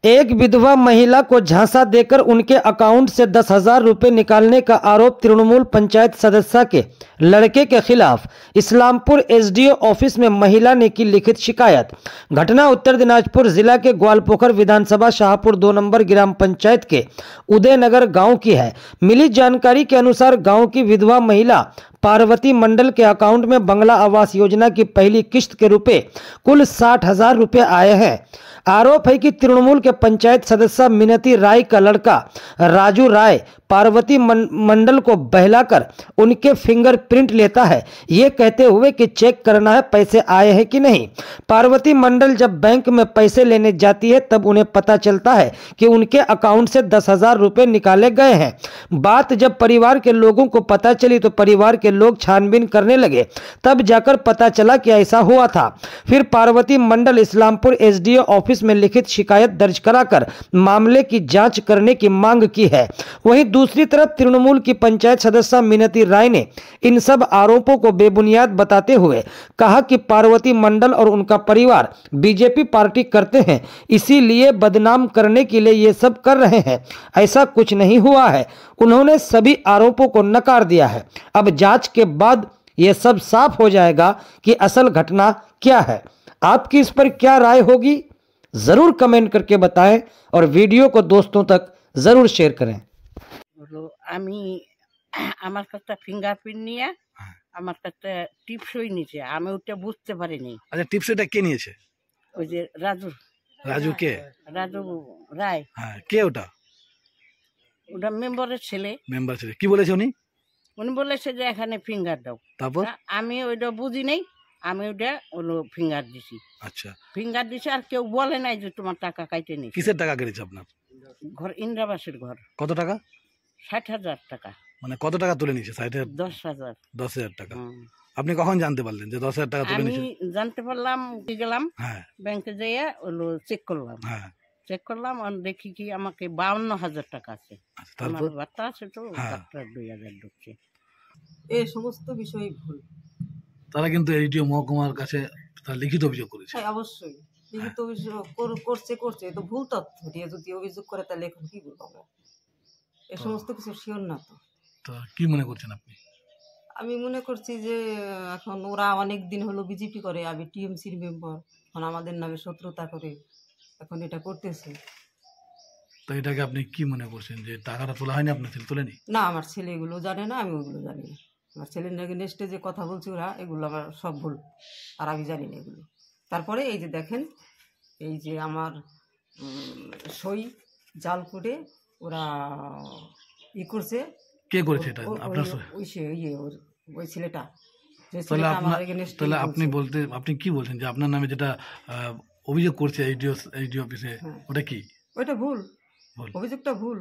एक विधवा महिला को झांसा देकर उनके अकाउंट से 10,000 रुपये निकालने का आरोप तृणमूल पंचायत सदस्य के लड़के के खिलाफ इस्लामपुर एसडीओ ऑफिस में महिला ने की लिखित शिकायत। घटना उत्तर दिनाजपुर जिला के ग्वालपोखर विधानसभा शाहपुर 2 नंबर ग्राम पंचायत के उदयनगर गांव की है। मिली जानकारी के अनुसार गांव की विधवा महिला पार्वती मंडल के अकाउंट में बंगला आवास योजना की पहली किस्त के रुपए कुल 60,000 रुपये आए हैं। आरोप है कि तृणमूल के पंचायत सदस्य मिनती राय का लड़का राजू राय पार्वती मंडल को बहलाकर उनके फिंगरप्रिंट लेता है, ये कहते हुए कि चेक करना है पैसे आए हैं कि नहीं। पार्वती मंडल जब बैंक में पैसे लेने जाती है तब उन्हें पता चलता है कि उनके अकाउंट से 10,000 रुपये निकाले गए हैं। बात जब परिवार के लोगों को पता चली तो परिवार के लोग छानबीन करने लगे, तब जाकर पता चला कि ऐसा हुआ था। फिर पार्वती मंडल इस्लामपुर एसडीओ ऑफिस में लिखित शिकायत दर्ज कराकर मामले की जांच करने की मांग की है। वहीं दूसरी तरफ तृणमूल की पंचायत सदस्य मिनती राय ने इन सब आरोपों को बेबुनियाद बताते हुए कहा कि पार्वती मंडल और उनका परिवार बीजेपी पार्टी करते हैं, इसीलिए बदनाम करने के लिए ये सब कर रहे हैं। ऐसा कुछ नहीं हुआ है। उन्होंने सभी आरोपों को नकार दिया है। अब जांच के बाद यह सब साफ हो जाएगा कि असल घटना क्या है। आपकी इस पर क्या राय होगी जरूर कमेंट करके बताएं और वीडियो को दोस्तों तक जरूर शेयर करें। আমি আমার কাছে ফিঙ্গারপ্রিন্ট নিয়ে আমার কাছে টিপসই নিয়েছে, আমি ওটা বুঝতে পারিনি। আচ্ছা, টিপসটা কে নিয়েছে? ওই যে রাজু। রাজু কে? রাজু রায়। হ্যাঁ, কে ওটা? ওটা মেম্বারের ছেলে। মেম্বার ছেলে। কি বলেছে উনি? উনি বলেছে যে এখানে ফিঙ্গার দাও। তারপর আমি ওইটা বুঝি নাই, আমি ওটা হলো ফিঙ্গার দিছি। আচ্ছা, ফিঙ্গার দিছি, আর কেউ বলে নাই যে তোমার টাকা কাইটে নিয়েছে। কিসের টাকা কেটেছে আপনার? ঘর ইন্দ্রাবাসের ঘর। কত টাকা? 60,000 টাকা। মানে কত টাকা তুলে নিয়েছে? 60,000? 10,000। 10,000 টাকা। আপনি কখন জানতে পারলেন যে 10,000 টাকা তুলে নিয়েছে? আমি জানতে পারলাম, গেলাম হ্যাঁ ব্যাংকে যেয়ে হলো চেক করলাম। হ্যাঁ, চেক করলাম আর দেখি কি আমাকে 52,000 টাকা আছে। তারপর আমার বার্তা আছে তো, হ্যাঁ। 2,000 ঢুকছে। এই সমস্ত বিষয় ভুল। তারা কিন্তু এইটিও মহকুমার কাছে তারা লিখিত অভিযোগ করেছে। হ্যাঁ, অবশ্যই লিখিত অভিযোগ করছে, তো ভুল তথ্য দিয়ে যদি অভিযোগ করে তাহলে এখন কি বলবো আমরা? এই সমস্ত কিছু শিওর না তো। তো কি মনে করছেন আপনি? আমি মনে করছি যে এখন ওরা অনেক দিন হলো বিজেপি করে, আমি টিএমসির মেম্বার, এখন আমাদের নামে শত্রুতা করে এখন এটা করতেছে। তো এটাকে আপনি কি মনে করছেন যে টাকাটা তোলা হয়নি, আপনার ছেলে তোলেনি? না, আমার ছেলে এগুলো জানে না, আমি ওইগুলো জানি না। আমার ছেলের নেক্সটে যে কথা বলছে ওরা, এগুলো আমার সব ভুল, আর আমি জানি না এগুলো। তারপরে এই যে দেখেন, এই যে আমার সই জাল করে ওরা ই করছে। কে করেছে এটা? আপনার ওই ছেলেটা। তাহলে আপনি কি বলছেন যে আপনার নামে যেটা অভিযোগ করছে এইডিও অফিসে, ওটা কি? ওইটা ভুল, অভিযোগটা ভুল।